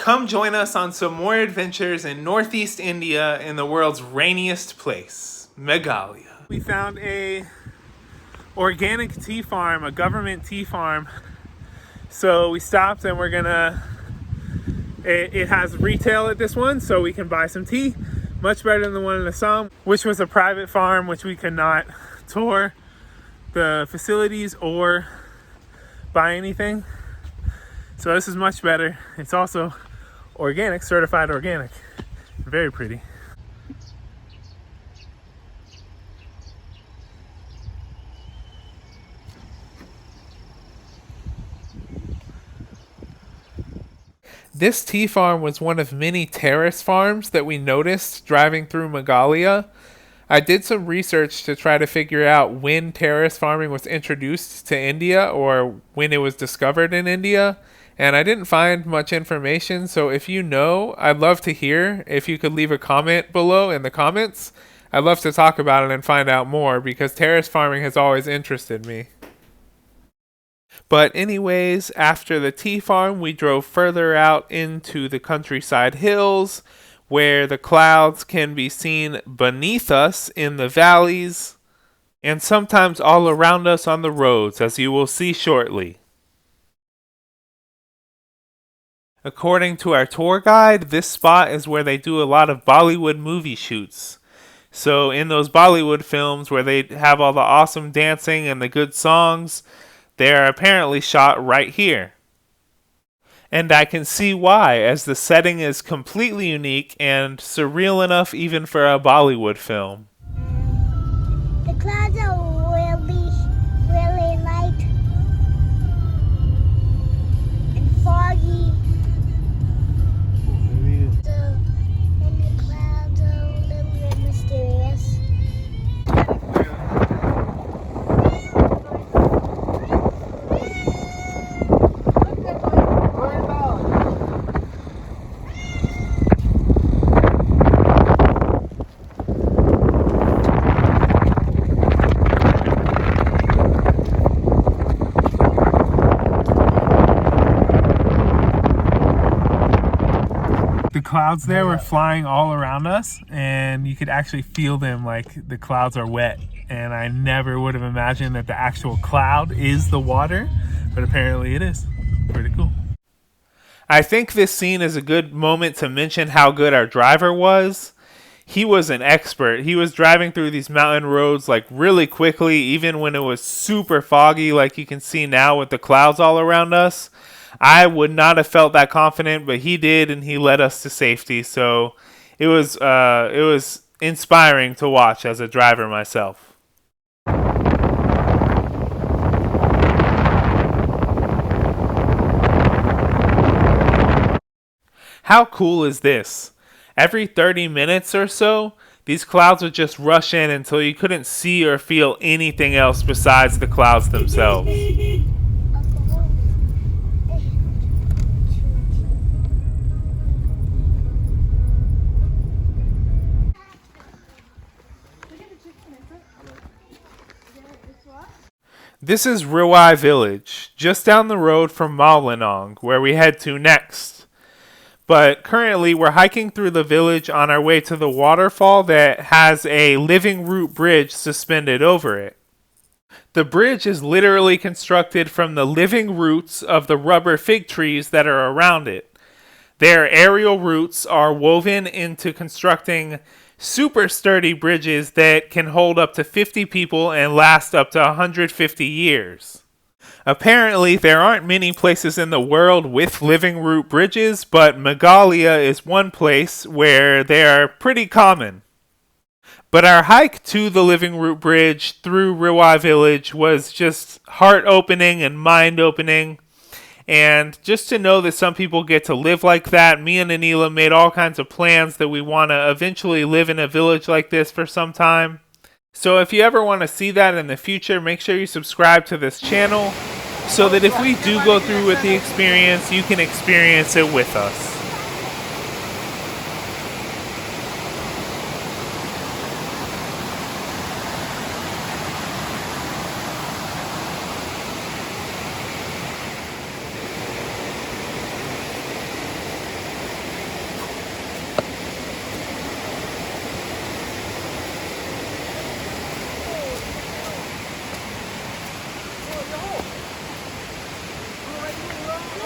Come join us on some more adventures in Northeast India in the world's rainiest place, Meghalaya. We found a organic tea farm, a government tea farm. So we stopped and we're gonna, it has retail at this one, so we can buy some tea. Much better than the one in Assam, which was a private farm, which we could not tour the facilities or buy anything. So this is much better. It's also organic, certified organic. Very pretty. This tea farm was one of many terrace farms that we noticed driving through Meghalaya. I did some research to try to figure out when terrace farming was introduced to India or when it was discovered in India, and I didn't find much information. So if you know, I'd love to hear. If you could leave a comment below in the comments, I'd love to talk about it and find out more, because terrace farming has always interested me. But anyways, after the tea farm, we drove further out into the countryside hills, where the clouds can be seen beneath us in the valleys, and sometimes all around us on the roads, as you will see shortly. According to our tour guide, this spot is where they do a lot of Bollywood movie shoots. So in those Bollywood films where they have all the awesome dancing and the good songs, they are apparently shot right here. And I can see why, as the setting is completely unique and surreal enough even for a Bollywood film. The clouds are really light and foggy. And the clouds are a little bit mysterious. The clouds there were flying all around us, and you could actually feel them, like the clouds are wet. And I never would have imagined that the actual cloud is the water, but apparently it is. Pretty cool. I think this scene is a good moment to mention how good our driver was. He was an expert. He was driving through these mountain roads like really quickly, even when it was super foggy, like you can see now with the clouds all around us. I would not have felt that confident, but he did, and he led us to safety. So it was inspiring to watch as a driver myself. How cool is this? Every 30 minutes or so, these clouds would just rush in until you couldn't see or feel anything else besides the clouds themselves. This is Riwai village, just down the road from Mawlynnon, where we head to next. But currently we're hiking through the village on our way to the waterfall that has a living root bridge suspended over it. The bridge is literally constructed from the living roots of the rubber fig trees that are around it. Their aerial roots are woven into constructing super sturdy bridges that can hold up to 50 people and last up to 150 years. Apparently, there aren't many places in the world with living root bridges, but Meghalaya is one place where they are pretty common. But our hike to the living root bridge through Riwai village was just heart-opening and mind-opening. And just to know that some people get to live like that, me and Anila made all kinds of plans that we want to eventually live in a village like this for some time. So if you ever want to see that in the future, make sure you subscribe to this channel so that if we do go through with the experience, you can experience it with us.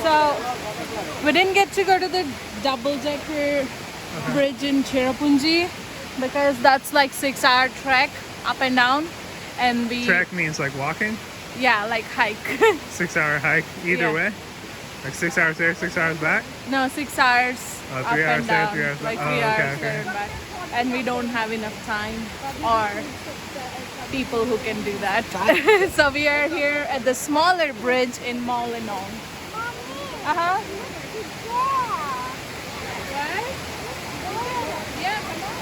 So we didn't get to go to the double-decker bridge in Cherrapunji because that's like 6-hour trek up and down, and we Trek means like walking. yeah, like hike. 6-hour hike either Yeah. way. Like 6 hours there, 6 hours back. No, 6 hours Oh, up 3 hours and there, down, 3 hours like back. 3 Oh, okay, hours there okay. and back, and we don't have enough time or people who can do that. So we are here at the smaller bridge in Mawlynnon. Uh-huh. Right? Yeah, come on.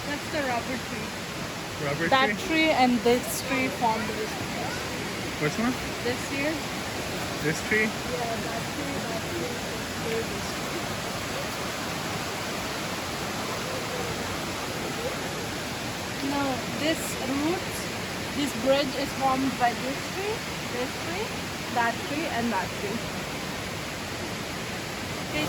That's the rubber tree. Rubber That tree. tree and this tree formed this tree. Which one? This here? This tree. Yeah, that tree, this tree. No, this root, this bridge is formed by this tree, that tree, and that tree. Okay,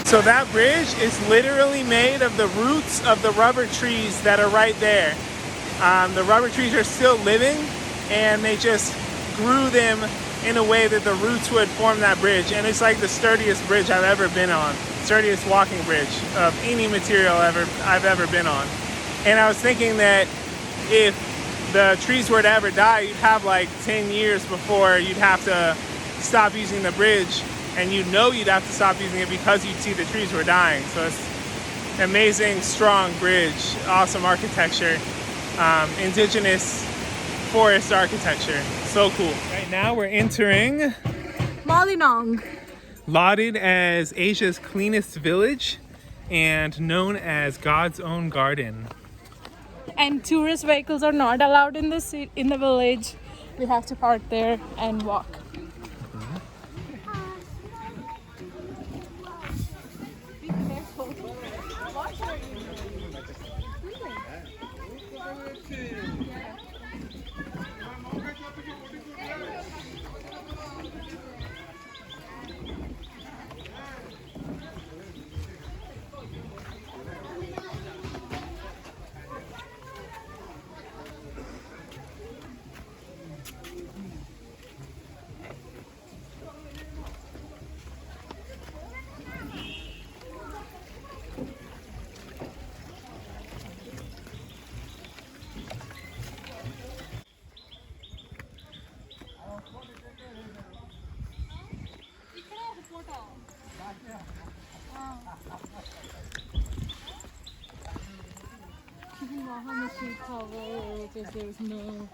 So that bridge is literally made of the roots of the rubber trees that are right there. The rubber trees are still living, and they just grew them in a way that the roots would form that bridge. And it's like the sturdiest bridge I've ever been on, sturdiest walking bridge of any material I've ever been on. And I was thinking that if the trees were to ever die, you'd have like 10 years before you'd have to stop using the bridge, and you'd have to stop using it because you'd see the trees were dying. So it's an amazing, strong bridge, awesome architecture, indigenous forest architecture. So cool. Right now we're entering Mawlynnong. lauded as Asia's cleanest village and known as God's own garden. And tourist vehicles are not allowed in the village. We have to park there and walk. There's no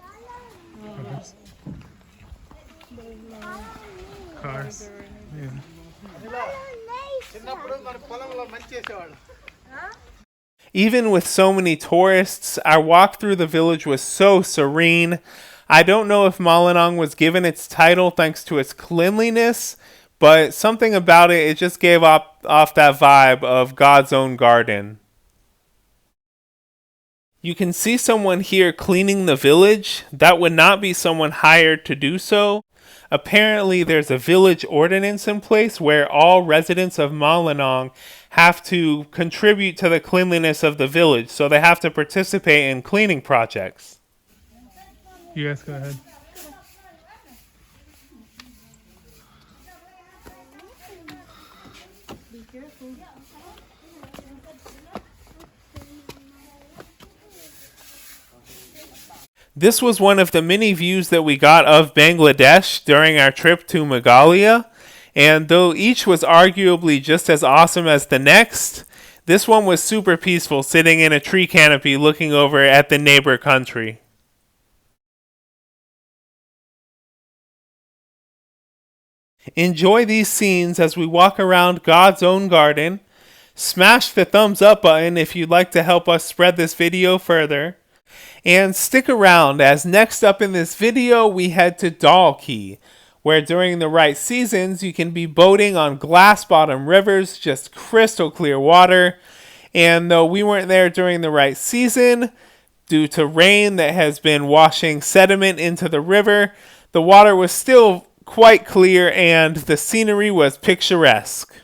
Cars. Yeah. Even with so many tourists, our walk through the village was so serene. I don't know if Mawlynnong was given its title thanks to its cleanliness, but something about it just gave off that vibe of God's own garden. You can see someone here cleaning the village. That would not be someone hired to do so. Apparently, there's a village ordinance in place where all residents of Mawlynnong have to contribute to the cleanliness of the village, so they have to participate in cleaning projects. You guys go ahead. This was one of the many views that we got of Bangladesh during our trip to Meghalaya, and though each was arguably just as awesome as the next, this one was super peaceful, sitting in a tree canopy looking over at the neighbor country. Enjoy these scenes as we walk around God's own garden. Smash the thumbs up button if you'd like to help us spread this video further. And stick around, as next up in this video we head to Dawki, where during the right seasons you can be boating on glass bottom rivers, just crystal clear water. And though we weren't there during the right season, due to rain that has been washing sediment into the river, the water was still quite clear and the scenery was picturesque.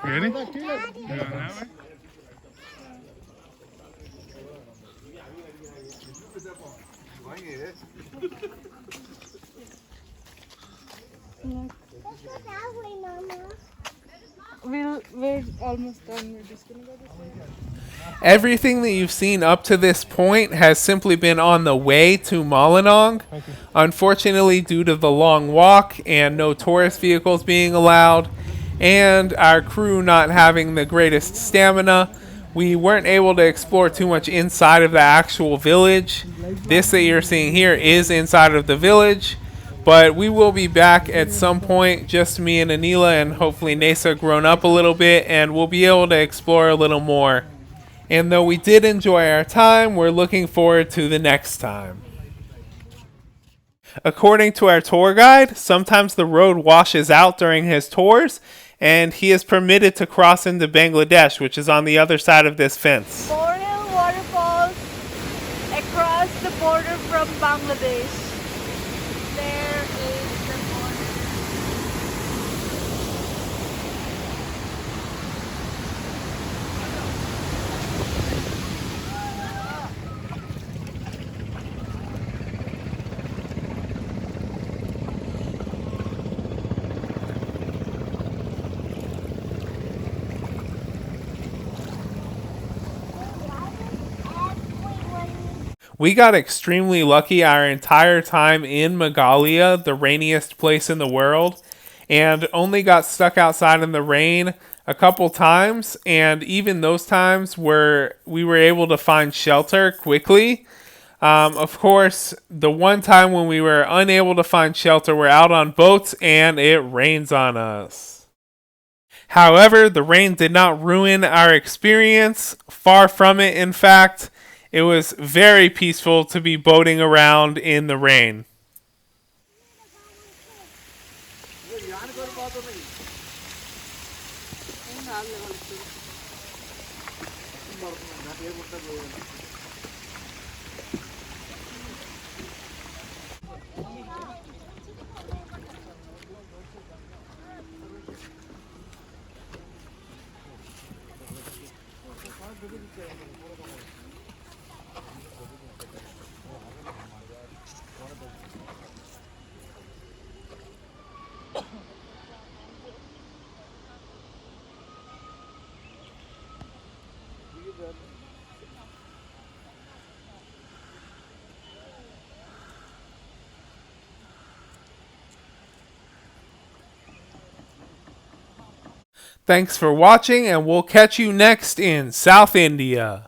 Ready? We're almost done. We're just gonna go this way. Everything that you've seen up to this point has simply been on the way to Mawlynnong. Unfortunately, due to the long walk and no tourist vehicles being allowed, and our crew not having the greatest stamina, we weren't able to explore too much inside of the actual village. This that you're seeing here is inside of the village, but we will be back at some point, just me and Anila, and hopefully Nesa grown up a little bit, and we'll be able to explore a little more. And though we did enjoy our time, we're looking forward to the next time. According to our tour guide, sometimes the road washes out during his tours, and he is permitted to cross into Bangladesh, which is on the other side of this fence. Coral waterfalls across the border from Bangladesh. There is the border. We got extremely lucky our entire time in Meghalaya, the rainiest place in the world, and only got stuck outside in the rain a couple times, and even those times where we were able to find shelter quickly. Of course, the one time when we were unable to find shelter, we're out on boats and it rains on us. However, the rain did not ruin our experience. Far from it, in fact. It was very peaceful to be boating around in the rain. Thanks for watching, and we'll catch you next in South India.